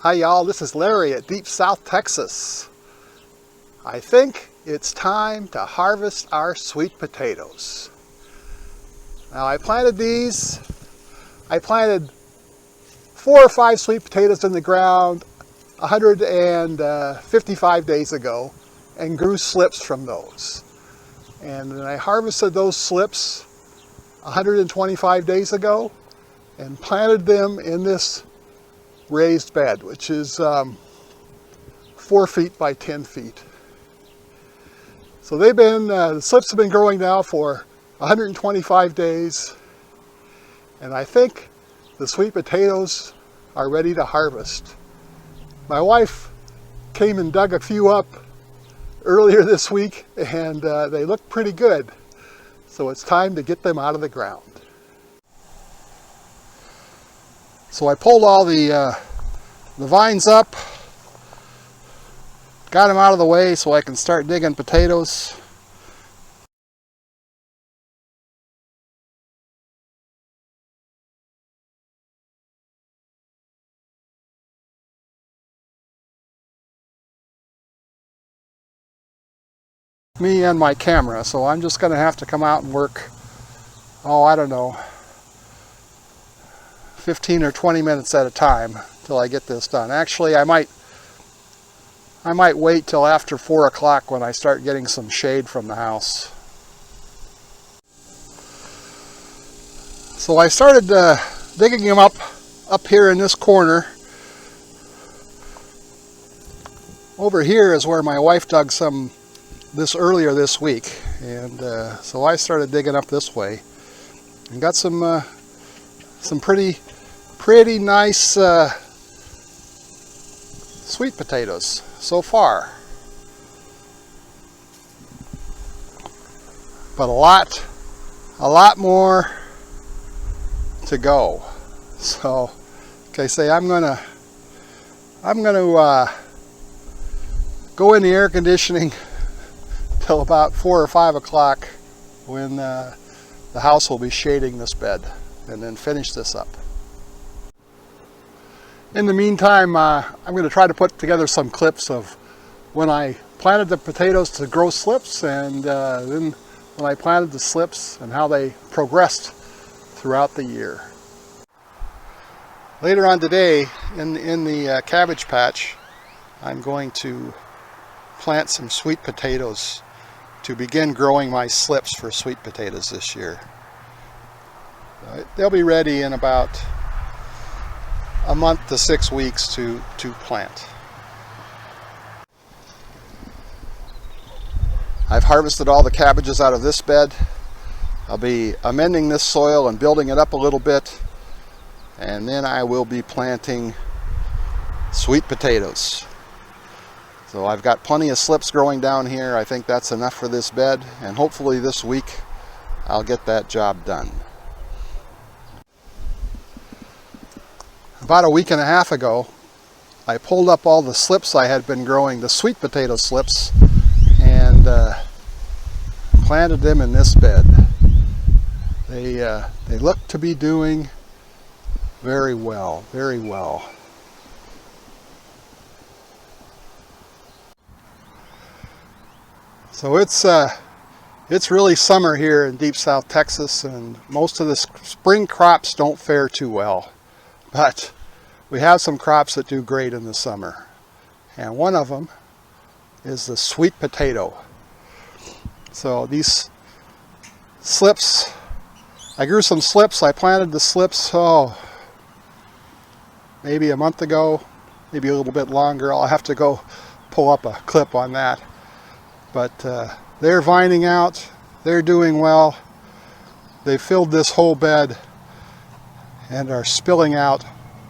Hi y'all, this is Larry at Deep South Texas. I think it's time to harvest our sweet potatoes. Now I planted 4 or 5 sweet potatoes in the ground 155 days ago and grew slips from those. And then I harvested those slips 125 days ago and planted them in this raised bed, which is 4 feet by 10 feet. So the slips have been growing now for 125 days, and I think the sweet potatoes are ready to harvest. My wife came and dug a few up earlier this week, and they look pretty good. So it's time to get them out of the ground. So I pulled all the vines up, got them out of the way so I can start digging potatoes. Me and my camera, so I'm just going to have to come out and work, I don't know, 15 or 20 minutes at a time till I get this done. Actually, I might wait till after 4 o'clock when I start getting some shade from the house. So I started digging them up here in this corner. Over here is where my wife dug some earlier this week, and so I started digging up this way and got some pretty nice sweet potatoes so far, but a lot more to go. So like I say, I'm gonna go in the air conditioning till about 4 or 5 o'clock when the house will be shading this bed, and then finish this up. In the meantime, I'm going to try to put together some clips of when I planted the potatoes to grow slips, and then when I planted the slips and how they progressed throughout the year. Later on today, in the cabbage patch, I'm going to plant some sweet potatoes to begin growing my slips for sweet potatoes this year. They'll be ready in about a month to 6 weeks to plant. I've harvested all the cabbages out of this bed. I'll be amending this soil and building it up a little bit, and then I will be planting sweet potatoes. So I've got plenty of slips growing down here. I think that's enough for this bed, and hopefully this week I'll get that job done. About a week and a half ago, I pulled up all the slips I had been growing, the sweet potato slips, and planted them in this bed. They look to be doing very well, very well. So it's really summer here in Deep South Texas, and most of the spring crops don't fare too well. But we have some crops that do great in the summer. And one of them is the sweet potato. So these slips, I grew some slips. I planted the slips, maybe a month ago, maybe a little bit longer. I'll have to go pull up a clip on that. But they're vining out, they're doing well. They filled this whole bed and are spilling out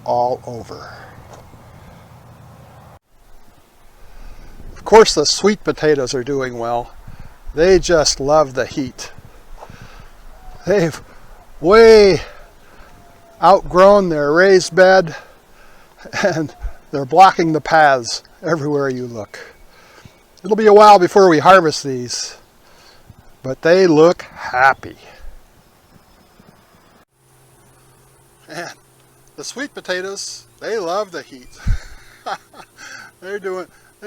all over. Of course, the sweet potatoes are doing well. They just love the heat. They've way outgrown their raised bed, and they're blocking the paths everywhere you look. It'll be a while before we harvest these, but they look happy. And the sweet potatoes, they love the heat. they're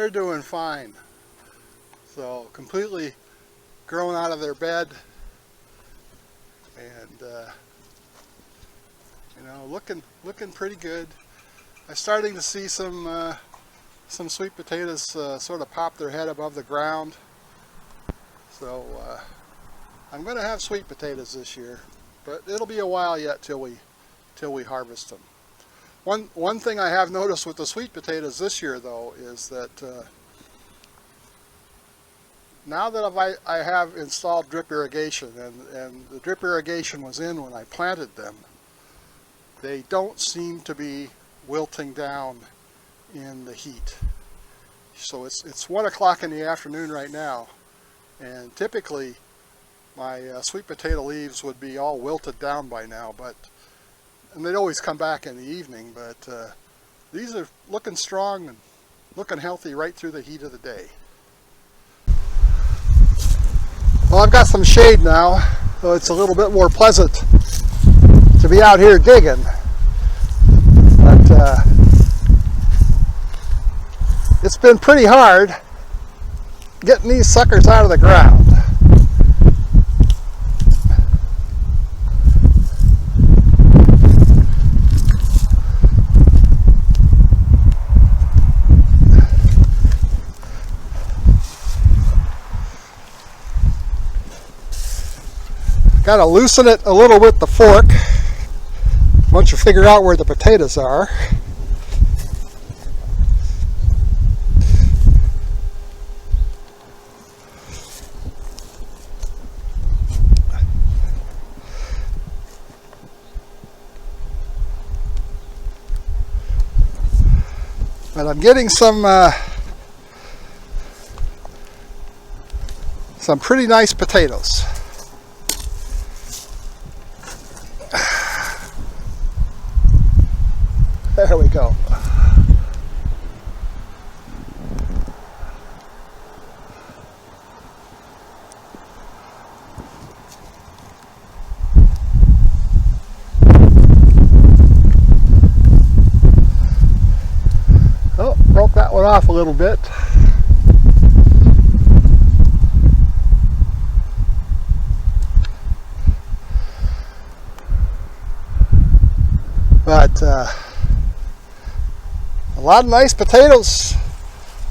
doing fine. So completely grown out of their bed, and you know, looking pretty good. I'm starting to see some sweet potatoes sort of pop their head above the ground. So I'm going to have sweet potatoes this year, but it'll be a while yet till we harvest them. One thing I have noticed with the sweet potatoes this year, though, is that now that I have installed drip irrigation, and the drip irrigation was in when I planted them, they don't seem to be wilting down in the heat. So it's 1 o'clock in the afternoon right now, and typically my sweet potato leaves would be all wilted down by now, and they'd always come back in the evening, but these are looking strong and looking healthy right through the heat of the day. Well, I've got some shade now, so it's a little bit more pleasant to be out here digging. But it's been pretty hard getting these suckers out of the ground. Got to loosen it a little with the fork once you figure out where the potatoes are. But I'm getting some pretty nice potatoes. There we go. Oh, broke that one off a little bit. But a lot of nice potatoes,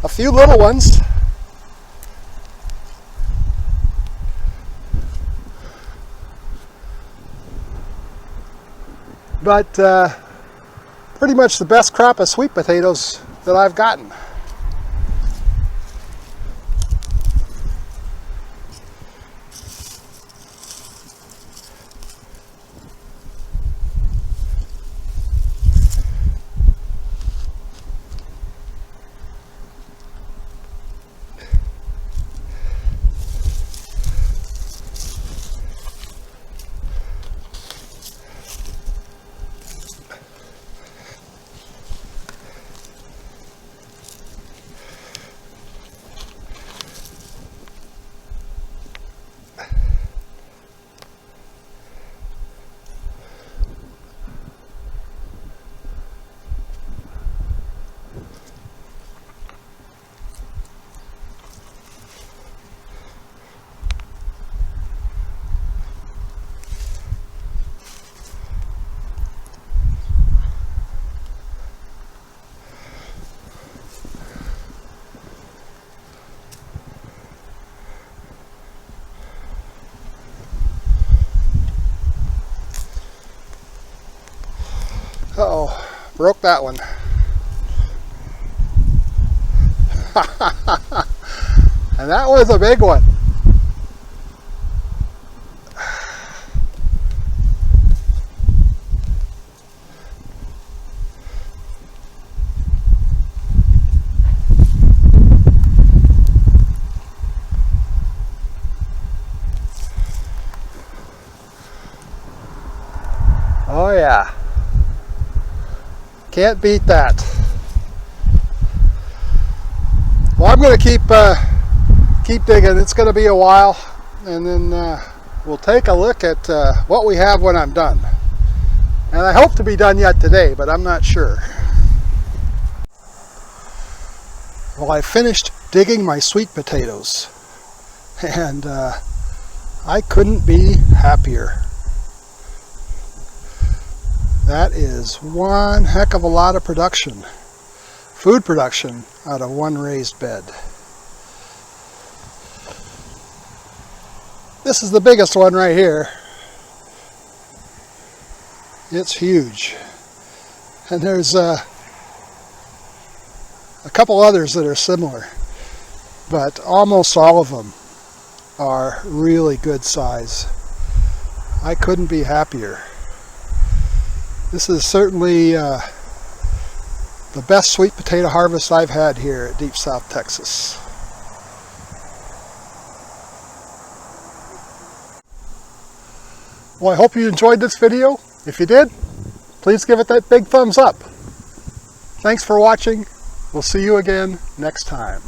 a few little ones. But pretty much the best crop of sweet potatoes that I've gotten. Uh-oh, broke that one. And that was a big one. Oh yeah. Can't beat that. Well, I'm going to keep digging. It's going to be a while, and then we'll take a look at what we have when I'm done. And I hope to be done yet today, but I'm not sure. Well, I finished digging my sweet potatoes, and I couldn't be happier. That is one heck of a lot of production, food production, out of one raised bed. This is the biggest one right here. It's huge. And there's a couple others that are similar, but almost all of them are really good size. I couldn't be happier. This is certainly the best sweet potato harvest I've had here at Deep South Texas. Well, I hope you enjoyed this video. If you did, please give it that big thumbs up. Thanks for watching. We'll see you again next time.